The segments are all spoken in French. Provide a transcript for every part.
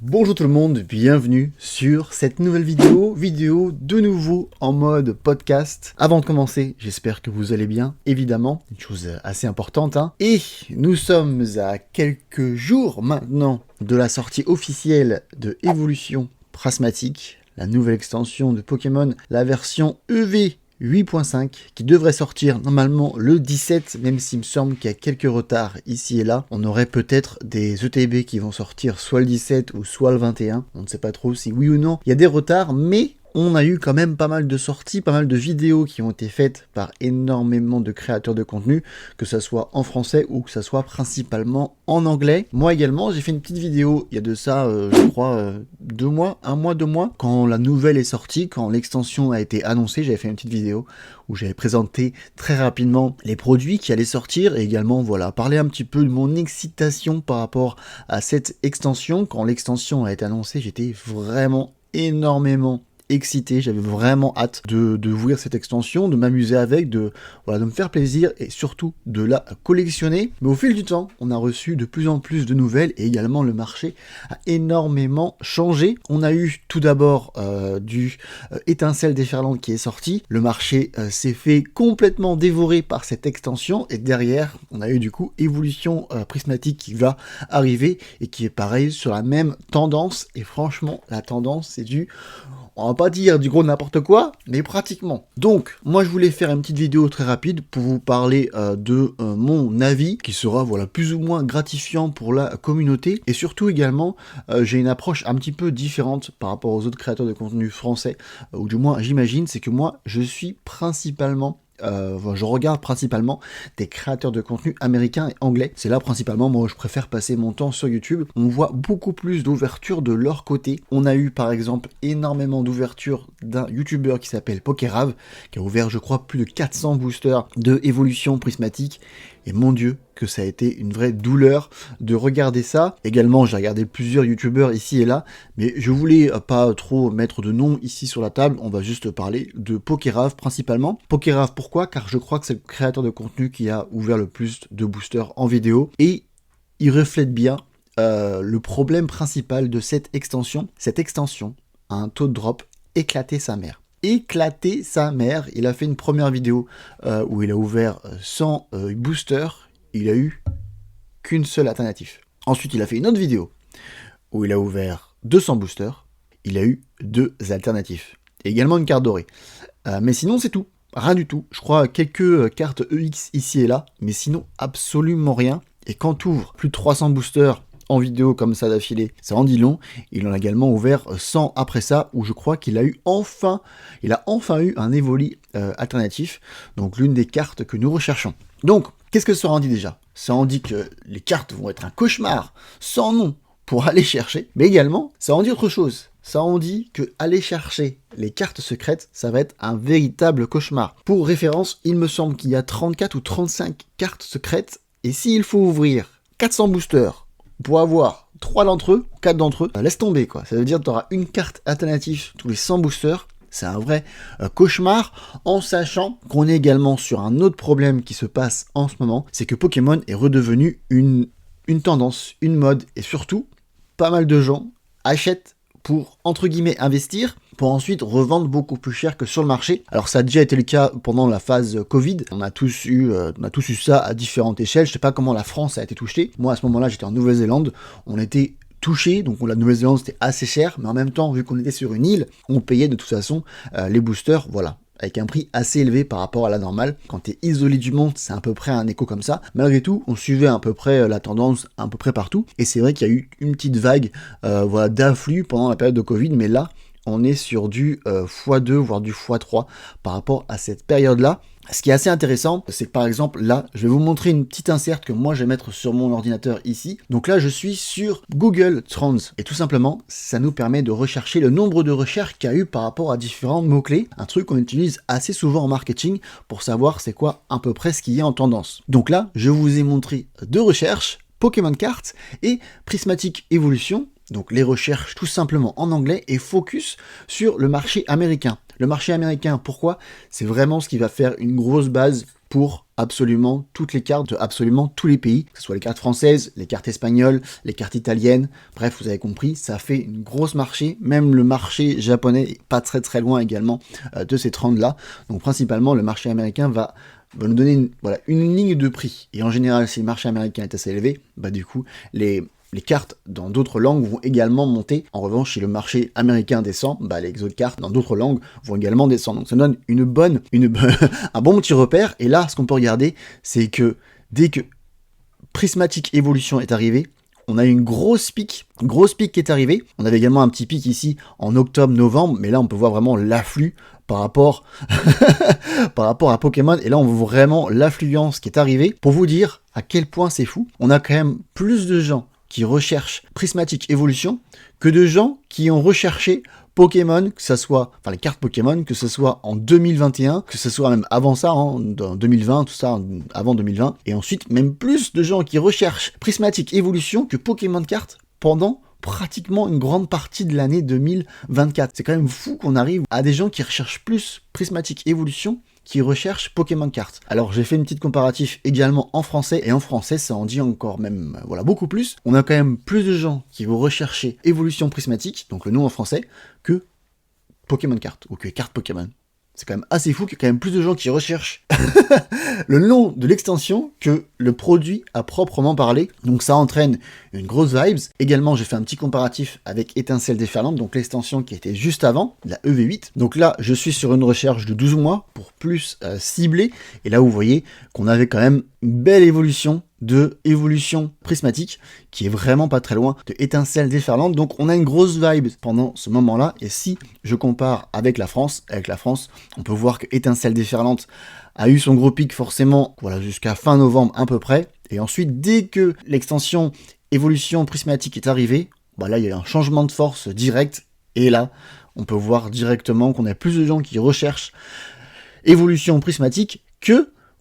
Bonjour tout le monde, bienvenue sur cette nouvelle vidéo de nouveau en mode podcast. Avant de commencer, j'espère que vous allez bien, évidemment, une chose assez importante, Et nous sommes à quelques jours maintenant de la sortie officielle de Evolution Prismatique, la nouvelle extension de Pokémon, la version EV 8.5 qui devrait sortir normalement le 17, même s'il me semble qu'il y a quelques retards ici et là. On aurait peut-être des ETB qui vont sortir soit le 17 ou soit le 21. On ne sait pas trop si oui ou non. Il y a des retards, mais on a eu quand même pas mal de sorties, pas mal de vidéos qui ont été faites par énormément de créateurs de contenu, que ça soit en français ou que ça soit principalement en anglais. Moi également, j'ai fait une petite vidéo, il y a de ça, je crois, 2 mois, 1 mois, 2 mois, quand la nouvelle est sortie, quand l'extension a été annoncée, j'avais fait une petite vidéo où j'avais présenté très rapidement les produits qui allaient sortir et également, voilà, parler un petit peu de mon excitation par rapport à cette extension. Quand l'extension a été annoncée, j'étais vraiment énormément excité, j'avais vraiment hâte de ouvrir cette extension, de m'amuser avec, de me faire plaisir et surtout de la collectionner. Mais au fil du temps, on a reçu de plus en plus de nouvelles et également le marché a énormément changé. On a eu tout d'abord du Étincelle déferlante qui est sorti. Le marché s'est fait complètement dévorer par cette extension et derrière, on a eu du coup Évolution Prismatique qui va arriver et qui est pareil sur la même tendance. Et franchement, la tendance c'est on va pas dire du gros n'importe quoi, mais pratiquement. Donc, moi je voulais faire une petite vidéo très rapide pour vous parler de mon avis, qui sera plus ou moins gratifiant pour la communauté, et surtout également, j'ai une approche un petit peu différente par rapport aux autres créateurs de contenu français, ou du moins j'imagine, c'est que moi je suis principalement je regarde principalement des créateurs de contenu américains et anglais. C'est là principalement moi où je préfère passer mon temps sur YouTube. On voit beaucoup plus d'ouverture de leur côté. On a eu par exemple énormément d'ouverture d'un YouTuber qui s'appelle Pokérave, qui a ouvert je crois plus de 400 boosters de évolution prismatique. Et mon Dieu, que ça a été une vraie douleur de regarder ça. Également, j'ai regardé plusieurs youtubeurs ici et là, mais je voulais pas trop mettre de nom ici sur la table, on va juste parler de Pokérave principalement. Pokérave, pourquoi? Car je crois que c'est le créateur de contenu qui a ouvert le plus de boosters en vidéo, et il reflète bien le problème principal de cette extension. Cette extension a un taux de drop éclaté sa mère. Éclater sa mère. Il a fait une première vidéo où il a ouvert 100 boosters, il a eu qu'une seule alternative. Ensuite, il a fait une autre vidéo où il a ouvert 200 boosters, il a eu 2 alternatives. Et également une carte dorée. Mais sinon, c'est tout. Rien du tout. Je crois quelques cartes EX ici et là, mais sinon, absolument rien. Et quand tu ouvres plus de 300 boosters en vidéo comme ça d'affilée, ça en dit long. Il en a également ouvert 100 après ça, où je crois qu'il a enfin eu un Evoli alternatif, donc l'une des cartes que nous recherchons. Donc, qu'est-ce que ça en dit déjà? Ça en dit que les cartes vont être un cauchemar sans nom pour aller chercher, mais également, ça en dit autre chose. Ça en dit que aller chercher les cartes secrètes, ça va être un véritable cauchemar. Pour référence, il me semble qu'il y a 34 ou 35 cartes secrètes, et s'il faut ouvrir 400 boosters pour avoir 3 d'entre eux, 4 d'entre eux, laisse tomber quoi. Ça veut dire que tu auras une carte alternative tous les 100 boosters. C'est un vrai cauchemar, en sachant qu'on est également sur un autre problème qui se passe en ce moment, c'est que Pokémon est redevenu une tendance, une mode, et surtout, pas mal de gens achètent pour, entre guillemets, investir, pour ensuite revendre beaucoup plus cher que sur le marché. Alors ça a déjà été le cas pendant la phase Covid, on a tous eu ça à différentes échelles. Je sais pas comment la France a été touchée. Moi à ce moment-là j'étais en Nouvelle-Zélande, on était touché, donc la Nouvelle-Zélande c'était assez cher, mais en même temps vu qu'on était sur une île, on payait de toute façon les boosters, avec un prix assez élevé par rapport à la normale. Quand tu es isolé du monde, c'est à peu près un écho comme ça. Malgré tout, on suivait à peu près la tendance à peu près partout, et c'est vrai qu'il y a eu une petite vague d'afflux pendant la période de Covid, mais là on est sur du x2 voire du x3 par rapport à cette période-là. Ce qui est assez intéressant, c'est que par exemple là, je vais vous montrer une petite insert que moi je vais mettre sur mon ordinateur ici. Donc là je suis sur Google Trends et tout simplement ça nous permet de rechercher le nombre de recherches qu'il y a eu par rapport à différents mots-clés. Un truc qu'on utilise assez souvent en marketing pour savoir c'est quoi à peu près ce qui est en tendance. Donc là je vous ai montré 2 recherches, Pokémon Cartes et Prismatic Evolution. Donc les recherches tout simplement en anglais et focus sur le marché américain. Le marché américain, pourquoi? C'est vraiment ce qui va faire une grosse base pour absolument toutes les cartes de absolument tous les pays, que ce soit les cartes françaises, les cartes espagnoles, les cartes italiennes, bref, vous avez compris, ça fait une grosse marché, même le marché japonais est pas très très loin également de ces trends-là, donc principalement le marché américain va nous donner une ligne de prix, et en général, si le marché américain est assez élevé, bah du coup, les cartes dans d'autres langues vont également monter. En revanche, si le marché américain descend, bah, les autres cartes dans d'autres langues vont également descendre. Donc ça donne un bon petit repère. Et là, ce qu'on peut regarder, c'est que dès que Prismatic Evolution est arrivé, on a eu une grosse pique qui est arrivée. On avait également un petit pic ici en octobre-novembre, mais là on peut voir vraiment l'afflux par rapport à Pokémon, et là on voit vraiment l'affluence qui est arrivée. Pour vous dire à quel point c'est fou, on a quand même plus de gens qui recherchent Prismatic Evolution que de gens qui ont recherché Pokémon, que ce soit, enfin les cartes Pokémon, que ce soit en 2021, que ce soit même avant ça, en 2020, tout ça, avant 2020, et ensuite même plus de gens qui recherchent Prismatic Evolution que Pokémon cartes pendant pratiquement une grande partie de l'année 2024. C'est quand même fou qu'on arrive à des gens qui recherchent plus Prismatic Evolution qui recherchent Pokémon cartes. Alors j'ai fait une petite comparatif également en français, et en français ça en dit encore même, beaucoup plus. On a quand même plus de gens qui vont rechercher Évolution Prismatique, donc le nom en français, que Pokémon cartes, ou que cartes Pokémon. C'est quand même assez fou qu'il y ait quand même plus de gens qui recherchent le nom de l'extension que le produit à proprement parler. Donc ça entraîne une grosse vibes. Également, j'ai fait un petit comparatif avec Étincelle Déferlante, donc l'extension qui était juste avant, la EV8. Donc là, je suis sur une recherche de 12 mois pour plus cibler. Et là, vous voyez qu'on avait quand même une belle évolution de évolution prismatique qui est vraiment pas très loin de Étincelle Déferlante. Donc on a une grosse vibe pendant ce moment-là, et si je compare avec la France, on peut voir que Étincelle Déferlante a eu son gros pic forcément jusqu'à fin novembre à peu près, et ensuite dès que l'extension évolution prismatique est arrivée, là il y a eu un changement de force direct, et là on peut voir directement qu'on a plus de gens qui recherchent évolution prismatique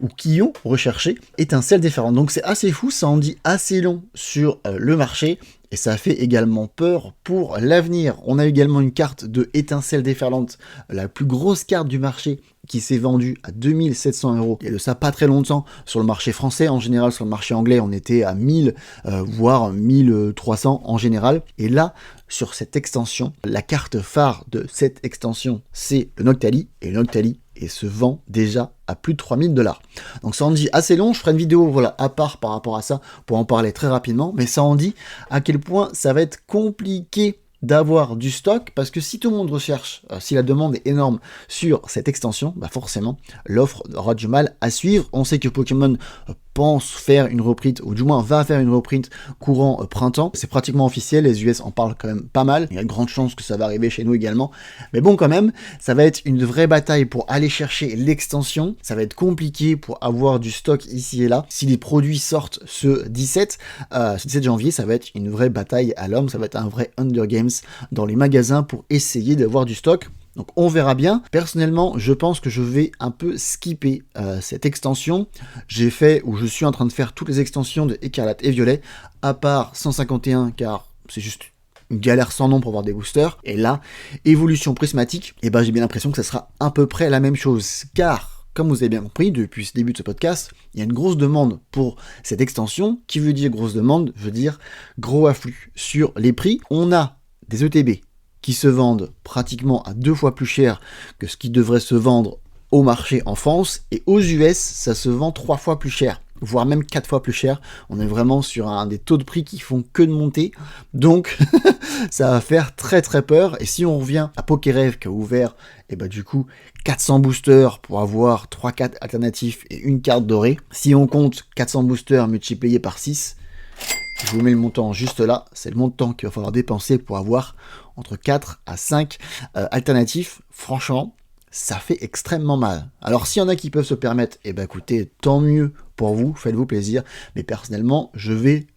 ou qui ont recherché Étincelle Déferlante. Donc c'est assez fou, ça en dit assez long sur le marché, et ça fait également peur pour l'avenir. On a également une carte de Étincelle Déferlante, la plus grosse carte du marché, qui s'est vendue à 2700 €. Et de ça pas très longtemps sur le marché français. En général, sur le marché anglais, on était à 1000, voire 1300 en général. Et là, sur cette extension, la carte phare de cette extension, c'est le Noctali. Et le Noctali se vend déjà à plus de 3000 $. Donc ça en dit assez long, je ferai une vidéo à part par rapport à ça pour en parler très rapidement, mais ça en dit à quel point ça va être compliqué d'avoir du stock, parce que si tout le monde recherche, si la demande est énorme sur cette extension, forcément l'offre aura du mal à suivre. On sait que Pokémon pense faire une reprint, ou du moins va faire une reprint courant printemps. C'est pratiquement officiel, les US en parlent quand même pas mal. Il y a de grandes chances que ça va arriver chez nous également. Mais bon, quand même, ça va être une vraie bataille pour aller chercher l'extension. Ça va être compliqué pour avoir du stock ici et là. Si les produits sortent ce 17 janvier, ça va être une vraie bataille à l'homme. Ça va être un vrai Hunger Games dans les magasins pour essayer d'avoir du stock. Donc on verra bien. Personnellement, je pense que je vais un peu skipper cette extension. Je suis en train de faire toutes les extensions de Écarlate et Violet, à part 151, car c'est juste une galère sans nom pour avoir des boosters. Et là, évolution prismatique, j'ai bien l'impression que ça sera à peu près la même chose, car comme vous avez bien compris, depuis le début de ce podcast, il y a une grosse demande pour cette extension. Qui veut dire grosse demande, veut dire gros afflux sur les prix. On a des ETB qui se vendent pratiquement à 2 fois plus cher que ce qui devrait se vendre au marché en France, et aux US, ça se vend 3 fois plus cher, voire même 4 fois plus cher. On est vraiment sur des taux de prix qui font que de monter, donc ça va faire très très peur. Et si on revient à PokéRêve qui a ouvert, du coup 400 boosters pour avoir 3-4 alternatifs et une carte dorée, si on compte 400 boosters multipliés par 6, je vous mets le montant juste là, c'est le montant qu'il va falloir dépenser pour avoir entre 4 à 5 alternatifs. Franchement, ça fait extrêmement mal. Alors s'il y en a qui peuvent se permettre, écoutez, tant mieux pour vous, faites-vous plaisir. Mais personnellement, je vais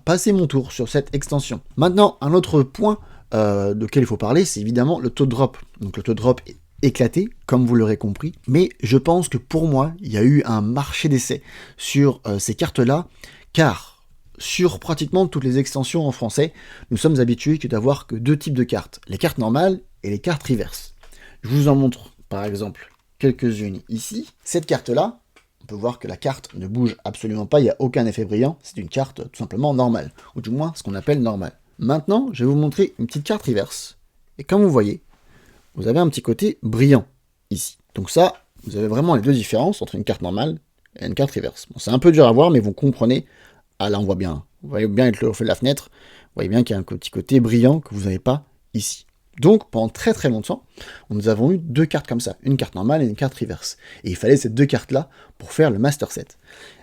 passer mon tour sur cette extension. Maintenant, un autre point duquel il faut parler, c'est évidemment le taux de drop. Donc le taux de drop est éclaté, comme vous l'aurez compris. Mais je pense que pour moi, il y a eu un marché d'essai sur ces cartes-là, car sur pratiquement toutes les extensions en français, nous sommes habitués d'avoir que 2 types de cartes, les cartes normales et les cartes reverse. Je vous en montre par exemple quelques-unes ici. Cette carte-là, on peut voir que la carte ne bouge absolument pas, il n'y a aucun effet brillant, c'est une carte tout simplement normale, ou du moins ce qu'on appelle normale. Maintenant, je vais vous montrer une petite carte reverse, et comme vous voyez, vous avez un petit côté brillant ici. Donc ça, vous avez vraiment les deux différences entre une carte normale et une carte reverse. Bon, c'est un peu dur à voir, mais vous comprenez. Ah là, on voit bien. Vous voyez bien avec le reflet de la fenêtre, vous voyez bien qu'il y a un petit côté brillant que vous n'avez pas ici. Donc, pendant très très longtemps, nous avons eu deux cartes comme ça, une carte normale et une carte reverse. Et il fallait ces deux cartes-là pour faire le Master Set.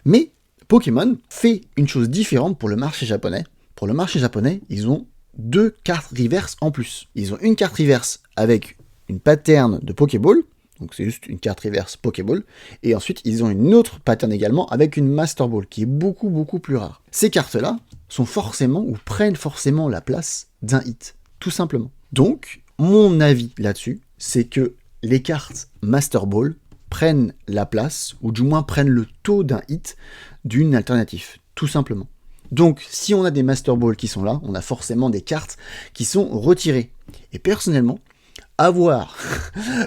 Mais Pokémon fait une chose différente pour le marché japonais. Pour le marché japonais, ils ont deux cartes reverse en plus. Ils ont une carte reverse avec une pattern de Pokéball, donc c'est juste une carte reverse Pokéball, et ensuite ils ont une autre pattern également avec une Master Ball qui est beaucoup plus rare. Ces cartes-là sont forcément ou prennent forcément la place d'un hit, tout simplement. Donc, mon avis là-dessus, c'est que les cartes Master Ball prennent la place, ou du moins prennent le taux d'un hit d'une alternative, tout simplement. Donc, si on a des Master Ball qui sont là, on a forcément des cartes qui sont retirées. Et personnellement,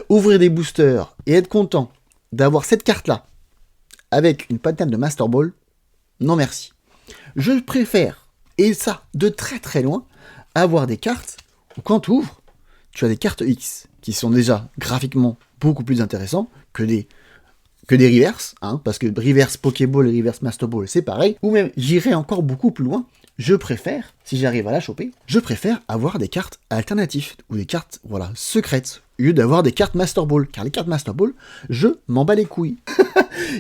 ouvrir des boosters et être content d'avoir cette carte-là avec une pattern de Master Ball, non merci. Je préfère, et ça de très très loin, avoir des cartes où quand tu ouvres, tu as des cartes X qui sont déjà graphiquement beaucoup plus intéressants que des reverse, hein, parce que reverse Pokéball et reverse Master Ball c'est pareil, ou même j'irai encore beaucoup plus loin, je préfère, si j'arrive à la choper, je préfère avoir des cartes alternatives, ou des cartes, voilà, secrètes, au lieu d'avoir des cartes Master Ball, car les cartes Master Ball, je m'en bats les couilles.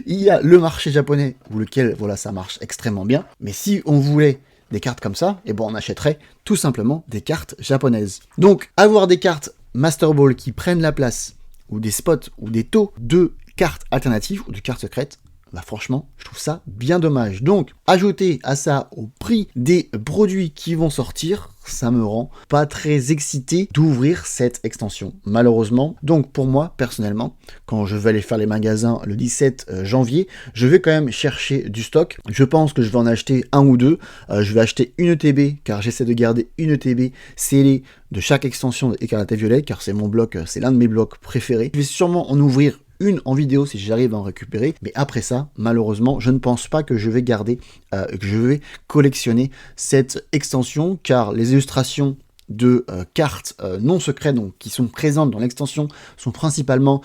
Il y a le marché japonais, où lequel, voilà, ça marche extrêmement bien, mais si on voulait des cartes comme ça, et bon, on achèterait tout simplement des cartes japonaises. Donc, avoir des cartes Master Ball qui prennent la place, ou des spots, ou des taux de cartes alternatives, ou de cartes secrètes, bah franchement, je trouve ça bien dommage. Donc, ajouter à ça au prix des produits qui vont sortir, ça me rend pas très excité d'ouvrir cette extension, malheureusement. Donc, pour moi, personnellement, quand je vais aller faire les magasins le 17 janvier, je vais quand même chercher du stock. Je pense que je vais en acheter un ou deux. Je vais acheter une ETB, car j'essaie de garder une ETB scellée de chaque extension d'Écarlate et Violet, car c'est mon bloc, c'est l'un de mes blocs préférés. Je vais sûrement en ouvrir une en vidéo si j'arrive à en récupérer, mais après ça, malheureusement, je ne pense pas que je vais garder, que je vais collectionner cette extension, car les illustrations de cartes non secrètes, donc qui sont présentes dans l'extension, sont principalement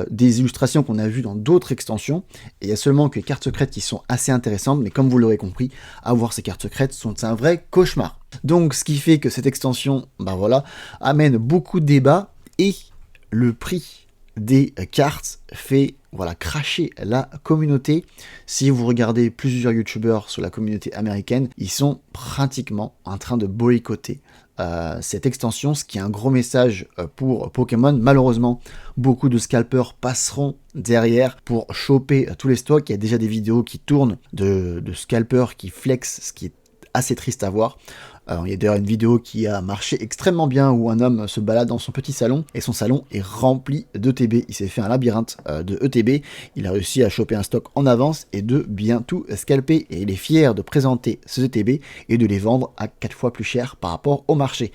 des illustrations qu'on a vues dans d'autres extensions, et il y a seulement que les cartes secrètes qui sont assez intéressantes, mais comme vous l'aurez compris, avoir ces cartes secrètes sont un vrai cauchemar. Donc ce qui fait que cette extension, bah voilà, amène beaucoup de débats, et le prix des cartes fait voilà cracher la communauté. Si vous regardez plusieurs youtubeurs sur la communauté américaine, ils sont pratiquement en train de boycotter cette extension, ce qui est un gros message pour Pokémon. Malheureusement, beaucoup de scalpers passeront derrière pour choper tous les stocks. Il y a déjà des vidéos qui tournent de scalpers qui flex, ce qui est assez triste à voir. Il y a d'ailleurs une vidéo qui a marché extrêmement bien où un homme se balade dans son petit salon et son salon est rempli d'ETB. Il s'est fait un labyrinthe de ETB. Il a réussi à choper un stock en avance et de bien tout scalper. Et il est fier de présenter ces ETB et de les vendre à 4 fois plus cher par rapport au marché.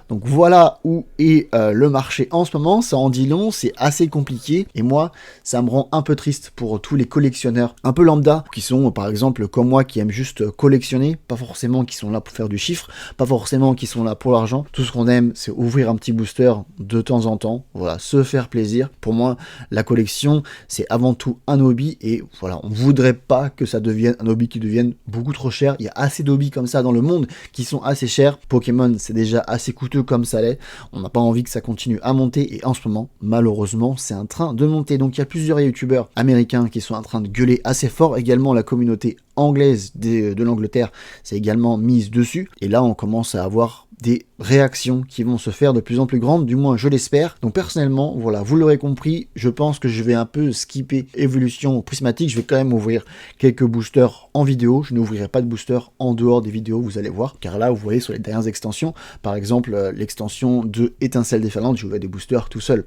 Donc voilà où est le marché en ce moment. Ça en dit long, c'est assez compliqué. Et moi, ça me rend un peu triste pour tous les collectionneurs un peu lambda qui sont par exemple comme moi qui aiment juste collectionner, pas forcément qui sont là pour faire du chiffre, pas forcément qui sont là pour l'argent. Tout ce qu'on aime, c'est ouvrir un petit booster de temps en temps, voilà, se faire plaisir. Pour moi, la collection, c'est avant tout un hobby et voilà, on voudrait pas que ça devienne un hobby qui devienne beaucoup trop cher. Il y a assez d'hobbies comme ça dans le monde qui sont assez chers. Pokémon, c'est déjà assez coûteux comme ça l'est. On n'a pas envie que ça continue à monter et en ce moment, malheureusement, c'est en train de monter. Donc il y a plusieurs youtubeurs américains qui sont en train de gueuler assez fort. Également la communauté anglaise de l'Angleterre s'est également mise dessus. Et là, on commence à avoir des réactions qui vont se faire de plus en plus grandes, du moins je l'espère. Donc personnellement, voilà, vous l'aurez compris, je pense que je vais un peu skipper évolution prismatique. Je vais quand même ouvrir quelques boosters en vidéo. Je n'ouvrirai pas de boosters en dehors des vidéos, vous allez voir. Car là, vous voyez sur les dernières extensions, par exemple l'extension de Étincelle déferlante, je ouvrais des boosters tout seul.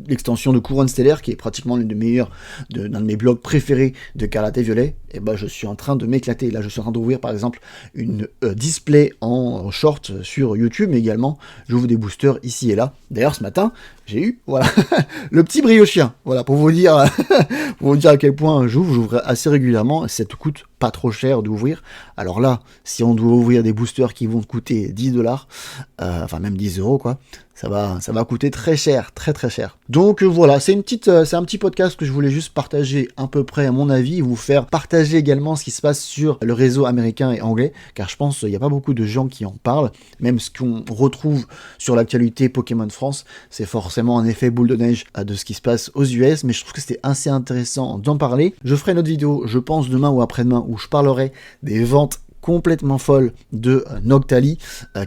L'extension de Couronne Stellaire qui est pratiquement l'une des meilleures d'un de mes blogs préférés de Écarlate et Violet, et ben je suis en train de m'éclater. Là, je suis en train d'ouvrir par exemple une display en short sur YouTube, mais également j'ouvre des boosters ici et là. D'ailleurs, ce matin, j'ai eu, voilà, le petit briochien. Voilà, pour vous dire, pour vous dire à quel point j'ouvre assez régulièrement. Ça te coûte pas trop cher d'ouvrir. Alors là, si on doit ouvrir des boosters qui vont coûter 10$, enfin même 10 € quoi, ça va coûter très cher, très très cher. Donc voilà, c'est un petit podcast que je voulais juste partager à peu près à mon avis, vous faire partager également ce qui se passe sur le réseau américain et anglais, car je pense qu'il n'y a pas beaucoup de gens qui en parlent, même ce qu'on retrouve sur l'actualité Pokémon France, c'est forcément un effet boule de neige de ce qui se passe aux US, mais je trouve que c'était assez intéressant d'en parler. Je ferai une autre vidéo, je pense demain ou après-demain, où je parlerai des ventes complètement folles de Noctali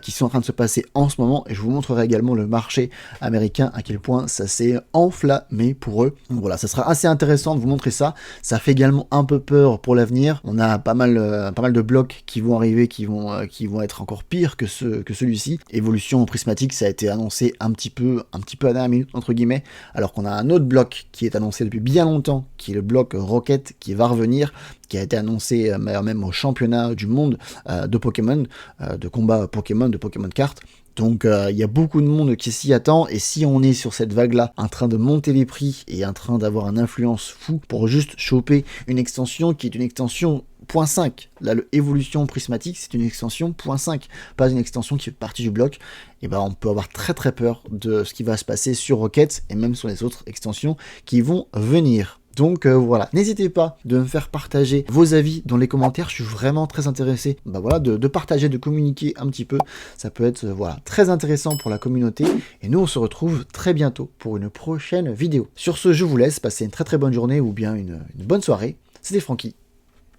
qui sont en train de se passer en ce moment, et je vous montrerai également le marché américain, à quel point ça s'est enflammé pour eux. Donc voilà, ça sera assez intéressant de vous montrer ça. Ça fait également un peu peur pour l'avenir. On a pas mal de blocs qui vont arriver, qui vont être encore pires que celui-ci. Évolution prismatique, ça a été annoncé un petit peu à la dernière minute entre guillemets, alors qu'on a un autre bloc qui est annoncé depuis bien longtemps, qui est le bloc Rocket, qui va revenir, qui a été annoncé même au championnat du monde de Pokémon, de combat Pokémon, de Pokémon cartes. Donc il y a beaucoup de monde qui s'y attend, et si on est sur cette vague-là, en train de monter les prix et en train d'avoir une influence fou pour juste choper une extension qui est une extension .5. Là, le évolution prismatique, c'est une extension .5, pas une extension qui fait partie du bloc. Et ben, on peut avoir très très peur de ce qui va se passer sur Rocket et même sur les autres extensions qui vont venir. Donc voilà, n'hésitez pas de me faire partager vos avis dans les commentaires, je suis vraiment très intéressé voilà, de partager, de communiquer un petit peu, ça peut être voilà, très intéressant pour la communauté, et nous on se retrouve très bientôt pour une prochaine vidéo. Sur ce, je vous laisse, passer une très très bonne journée ou bien une bonne soirée, c'était Francky,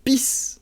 peace.